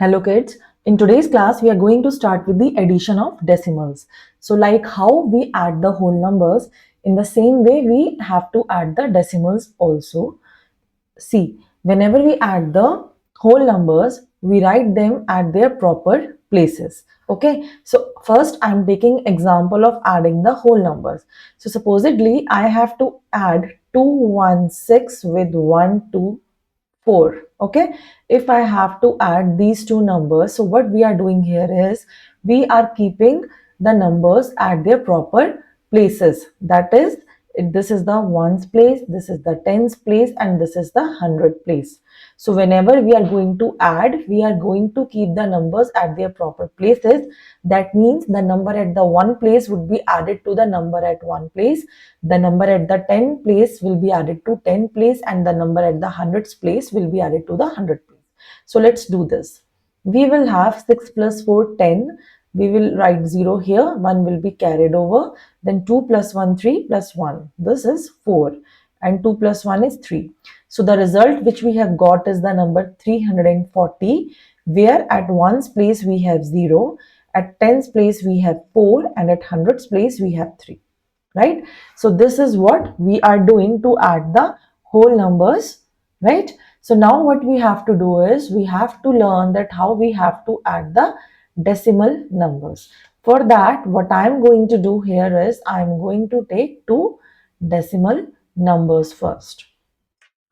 Hello kids, in today's class we are going to start with the addition of decimals. So like how we add the whole numbers, in the same way we have to add the decimals also. See, whenever we add the whole numbers, we write them at their proper places. Okay, so first I'm taking example of adding the whole numbers. So supposedly I have to add 216 with 124. Okay, if I have to add these two numbers, so what we are doing here is we are keeping the numbers at their proper places. That is, this is the ones place, this is the tens place, and this is the hundred place. So whenever we are going to add, we are going to keep the numbers at their proper places. That means the number at the one place would be added to the number at one place, the number at the 10 place will be added to 10 place, and the number at the hundreds place will be added to the 100 place. So let's do this. We will have 6 plus 4, 10. We will write 0 here, 1 will be carried over, then 2 plus 1, 3 plus 1. This is 4 and 2 plus 1 is 3. So the result which we have got is the number 340, where at ones place we have 0, at tens place we have 4, and at hundreds place we have 3. Right? So this is what we are doing to add the whole numbers, right? So now what we have to do is we have to learn that how we have to add the decimal numbers. For that, what I am going to do here is I am going to take two decimal numbers first.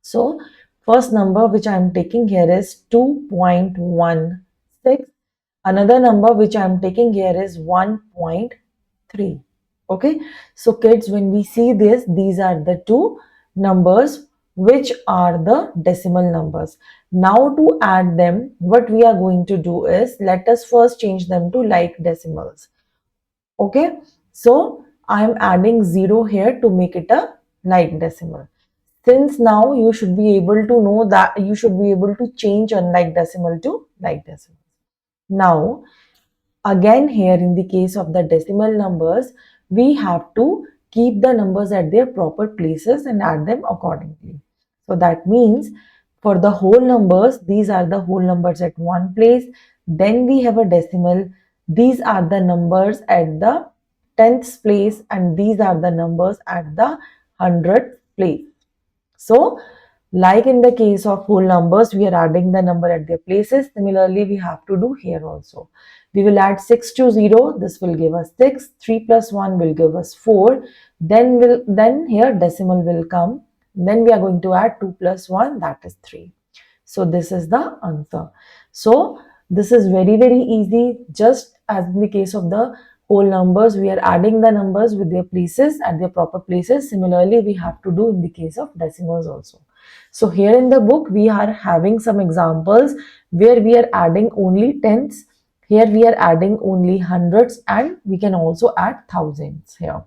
So first number which I am taking here is 2.16. Another number which I am taking here is 1.3. Okay, so kids, when we see this, these are the two numbers which are the decimal numbers. Now to add them, what we are going to do is let us first change them to like decimals. Okay, so I am adding 0 here to make it a like decimal. Since now you should be able to know that you should be able to change unlike decimal to like decimal. Now again, here in the case of the decimal numbers, we have to keep the numbers at their proper places and add them accordingly. So that means for the whole numbers, these are the whole numbers at one place. Then we have a decimal. These are the numbers at the tenth place, and these are the numbers at the hundredth place. So, like in the case of whole numbers, we are adding the number at their places. Similarly, we have to do here also. We will add 6 to 0. This will give us 6. 3 plus 1 will give us 4. Then here decimal will come. Then we are going to add 2 plus 1, that is 3. So this is the answer. So this is very, very easy. Just as in the case of the whole numbers, we are adding the numbers with their places at their proper places. Similarly, we have to do in the case of decimals also. So here in the book, we are having some examples where we are adding only tenths. Here we are adding only hundreds, and we can also add thousands here.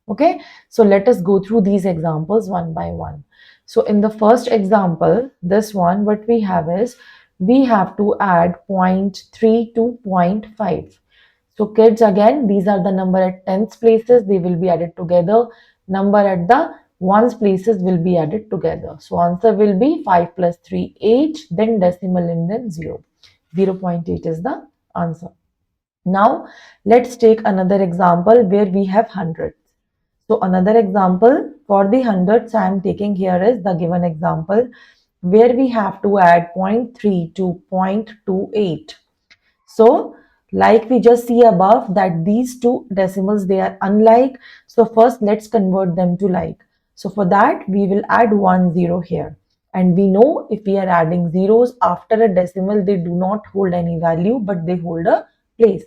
Okay, so let us go through these examples one by one. So in the first example, this one, what we have is we have to add 0.3 to 0.5. So kids, again, these are the number at tens places. They will be added together. Number at the ones places will be added together. So answer will be 5 plus 3, 8. Then decimal and then 0. 0.8 is the answer. Now, let's take another example where we have hundreds. So another example for the hundreds I am taking here is the given example where we have to add 0.3 to 0.28. So like we just see above that these two decimals, they are unlike. So first let's convert them to like. So for that we will add 1 0 here. And we know if we are adding zeros after a decimal, they do not hold any value, but they hold a place.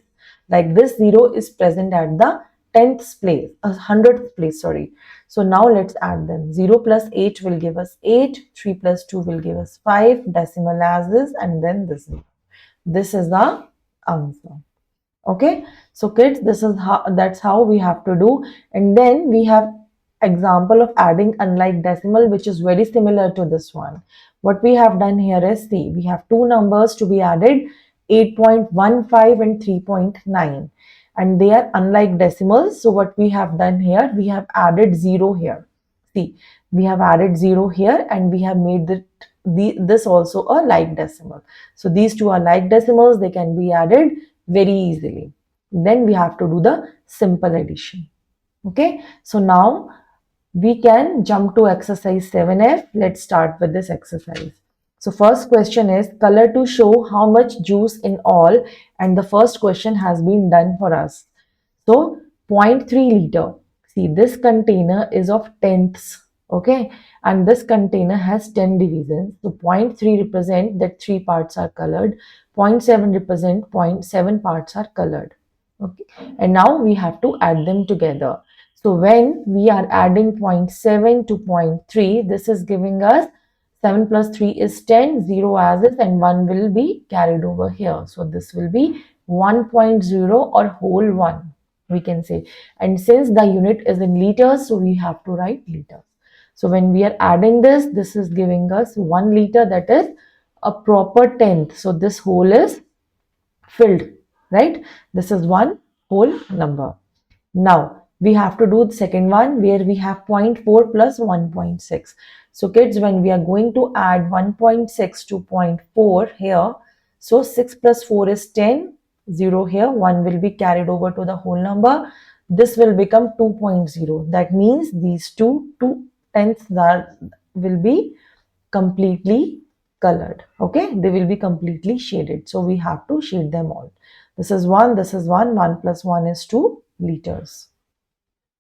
Like this 0 is present at the 10th place, 100th place, sorry. So now let's add them. 0 plus 8 will give us 8, 3 plus 2 will give us 5, decimal as is, and then this 0. This is the answer. Okay, so kids, that's how we have to do. And then we have example of adding unlike decimal, which is very similar to this one. What we have done here is, see, we have two numbers to be added, 8.15 and 3.9, and they are unlike decimals. So what we have done here, we have added 0 here. See, we have added 0 here and we have made it this also a like decimal. So these two are like decimals, they can be added very easily. Then we have to do the simple addition. Okay, so now we can jump to exercise 7F. Let's start with this exercise. So first question is color to show how much juice in all, and the first question has been done for us. So 0.3 liter. See, this container is of tenths, okay, and this container has 10 divisions. So 0.3 represent that 3 parts are colored, 0.7 represent 0.7 parts are colored, okay, and now we have to add them together. So when we are adding 0.7 to 0.3, this is giving us 7 plus 3 is 10, 0 as is, and 1 will be carried over here. So this will be 1.0 or whole 1, we can say. And since the unit is in liters, so we have to write liters. So when we are adding this, this is giving us 1 liter, that is a proper tenth. So this whole is filled, right? This is one whole number. Now we have to do the second one where we have 0.4 plus 1.6. So kids, when we are going to add 1.6 to 0.4 here, so 6 plus 4 is 10, 0 here, 1 will be carried over to the whole number. This will become 2.0. That means these two tenths will be completely colored. Okay, they will be completely shaded. So we have to shade them all. This is 1, this is 1, 1 plus 1 is 2 liters.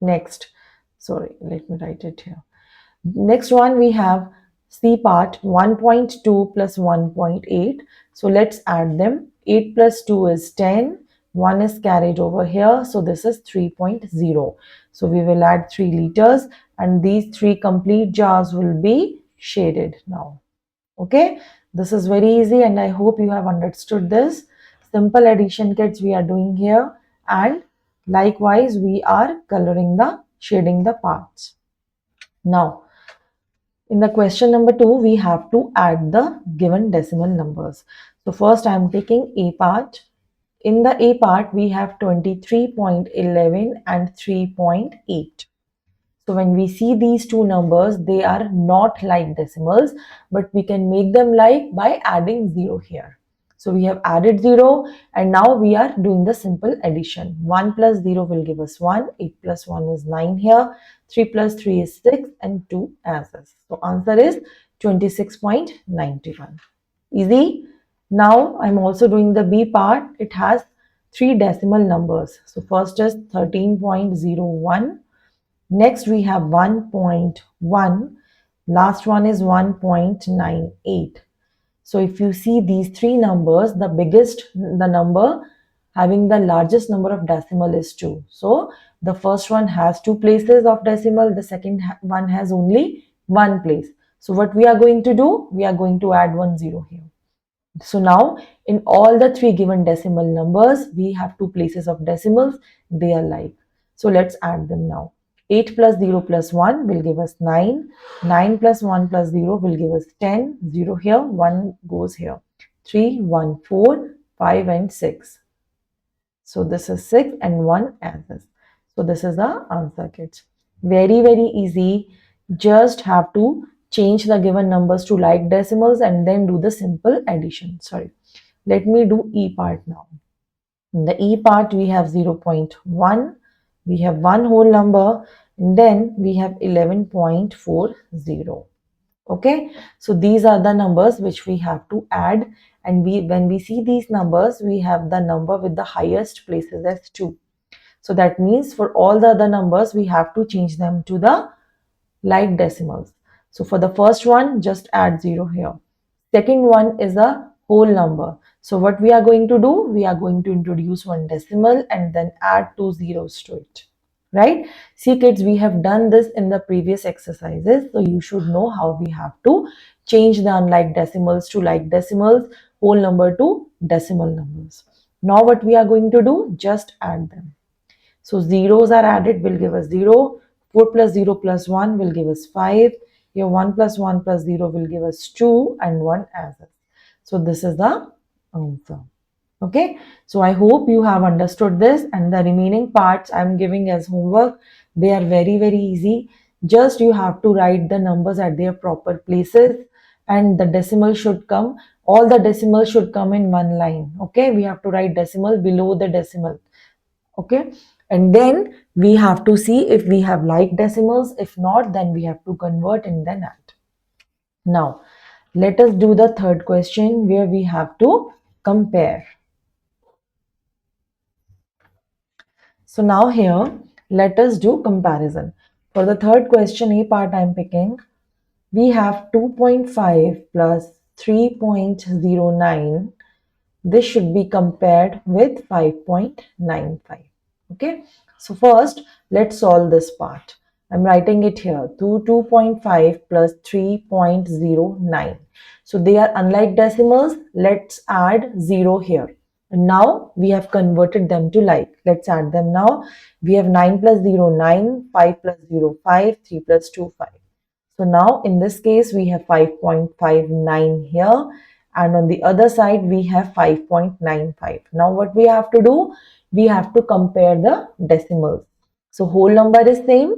Next, sorry, let me write it here. Next one we have C part 1.2 plus 1.8. So let's add them. 8 plus 2 is 10. 1 is carried over here. So this is 3.0. So we will add 3 liters and these 3 complete jars will be shaded now. Okay, this is very easy and I hope you have understood this. Simple addition, kids, we are doing here, and likewise we are shading the parts. Now in the question number 2, we have to add the given decimal numbers. So first I am taking A part. In the A part, we have 23.11 and 3.8. So when we see these two numbers, they are not like decimals, but we can make them like by adding 0 here. So we have added 0 and now we are doing the simple addition. 1 plus 0 will give us 1, 8 plus 1 is 9 here, 3 plus 3 is 6 and 2 as is. So answer is 26.91. Easy. Now I'm also doing the B part. It has 3 decimal numbers. So first is 13.01. Next we have 1.1. Last one is 1.98. So if you see these 3 numbers, the number having the largest number of decimal is 2. So the first one has 2 places of decimal, the second one has only 1 place. So what we are going to do? We are going to add 1 0 here. So now in all the 3 given decimal numbers, we have 2 places of decimals, they are like. So let's add them now. 8 plus 0 plus 1 will give us 9. 9 plus 1 plus 0 will give us 10. 0 here, 1 goes here. 3, 1, 4, 5 and 6. So this is 6 and 1 as this. So this is the answer, kids. Very, very easy. Just have to change the given numbers to like decimals and then do the simple addition. Sorry. Let me do E part now. In the E part, we have 0.1. We have one whole number. And then we have 11.40. Okay, so these are the numbers which we have to add, and when we see these numbers, we have the number with the highest places as 2. So that means for all the other numbers, we have to change them to the like decimals. So for the first one, just add 0 here. Second one is a whole number. So what we are going to do? We are going to introduce one decimal and then add 2 zeros to it. Right? See kids, we have done this in the previous exercises. So you should know how we have to change the unlike decimals to like decimals, whole number to decimal numbers. Now what we are going to do? Just add them. So zeros are added will give us 0. 4 plus 0 plus 1 will give us 5. Here 1 plus 1 plus 0 will give us 2 and 1 as is. So this is the answer. Okay, so I hope you have understood this, and the remaining parts I am giving as homework. They are very, very easy. Just you have to write the numbers at their proper places and the decimal should come, all the decimals should come in one line. Okay, we have to write decimal below the decimal. Okay, and then we have to see if we have like decimals. If not, then we have to convert and then add. Now let us do the third question where we have to compare. So now here, let us do comparison. For the third question, A part I am picking. We have 2.5 plus 3.09. This should be compared with 5.95. Okay. So first, let's solve this part. I'm writing it here. 2.5 plus 3.09. So they are unlike decimals. Let's add 0 here. And now we have converted them to like. Let's add them now. We have 9 plus 0, 9, 5 plus 0, 5, 3 plus 2, 5. So now in this case, we have 5.59 here, and on the other side, we have 5.95. Now what we have to do? We have to compare the decimals. So whole number is same.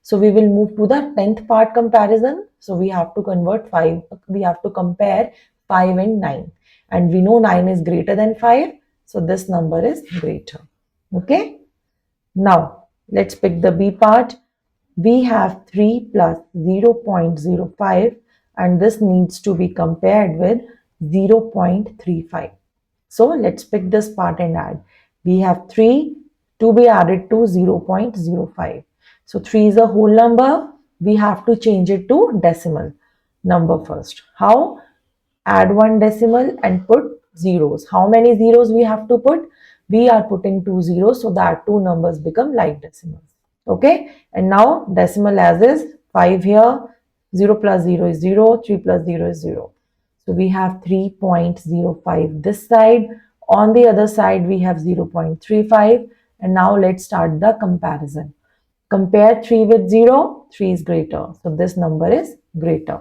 So we will move to the 10th part comparison. So we have to convert 5, we have to compare 5 and 9. And we know 9 is greater than 5. So this number is greater. Okay. Now let's pick the B part. We have 3 plus 0.05 and this needs to be compared with 0.35. So let's pick this part and add. We have 3 to be added to 0.05. So 3 is a whole number. We have to change it to decimal number first. How? Add one decimal and put zeros. How many zeros we have to put? We are putting 2 zeros so that two numbers become like decimals. Okay, and now decimal as is 5 here, 0 plus 0 is 0, 3 plus 0 is 0. So we have 3.05 this side. On the other side, we have 0.35. And now let's start the comparison. Compare 3 with 0, 3 is greater. So this number is greater.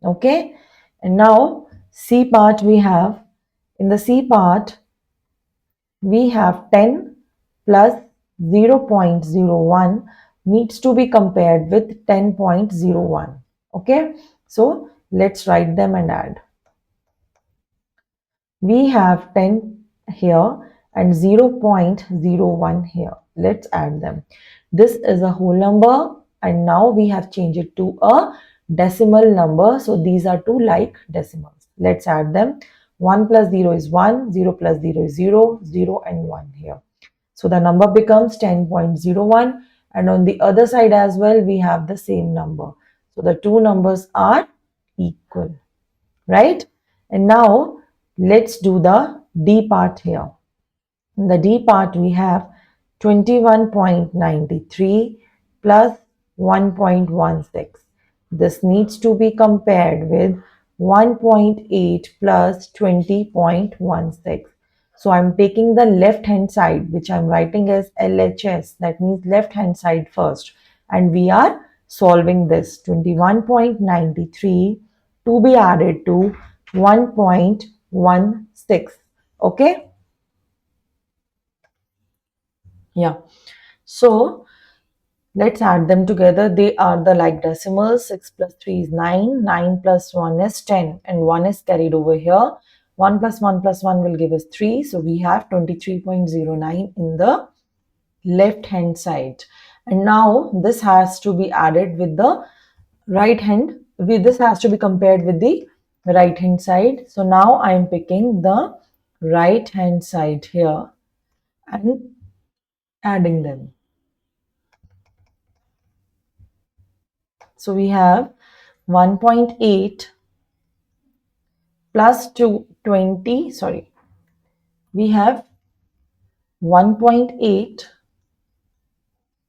Okay, and now C part we have. In the C part, we have 10 plus 0.01 needs to be compared with 10.01. Okay, so let's write them and add. We have 10 here and 0.01 here. Let's add them. This is a whole number and now we have changed it to a decimal number. So these are two like decimals. Let's add them. 1 plus 0 is 1, 0 plus 0 is 0, 0 and 1 here. So the number becomes 10.01 and on the other side as well we have the same number. So the two numbers are equal, right? And now let's do the D part here. In the D part we have 21.93 plus 1.16. This needs to be compared with 1.8 plus 20.16. So I'm taking the left hand side, which I'm writing as LHS. That means left hand side first. And we are solving this 21.93 to be added to 1.16. Okay. Yeah. So let's add them together. They are the like decimals. 6 plus 3 is 9. 9 plus 1 is 10. And 1 is carried over here. 1 plus 1 plus 1 will give us 3. So we have 23.09 in the left hand side. And now this has to be added with the right hand. This has to be compared with the right hand side. So now I am picking the right hand side here and adding them. So we have 1.8 plus 20, sorry, we have 1.8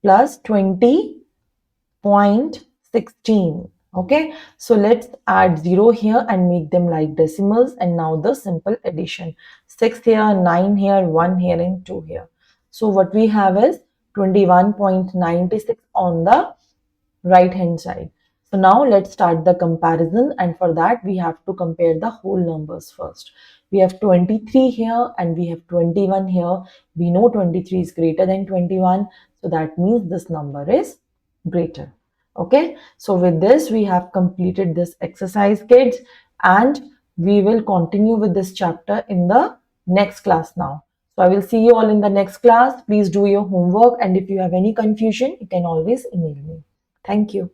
plus 20.16. Okay, so let's add 0 here and make them like decimals. And now the simple addition, 6 here, 9 here, 1 here and 2 here. So what we have is 21.96 on the right hand side. So now let's start the comparison, and for that we have to compare the whole numbers first. We have 23 here and we have 21 here. We know 23 is greater than 21, so that means this number is greater. Okay, so with this, we have completed this exercise, kids, and we will continue with this chapter in the next class now. So I will see you all in the next class. Please do your homework, and if you have any confusion, you can always email me. Thank you.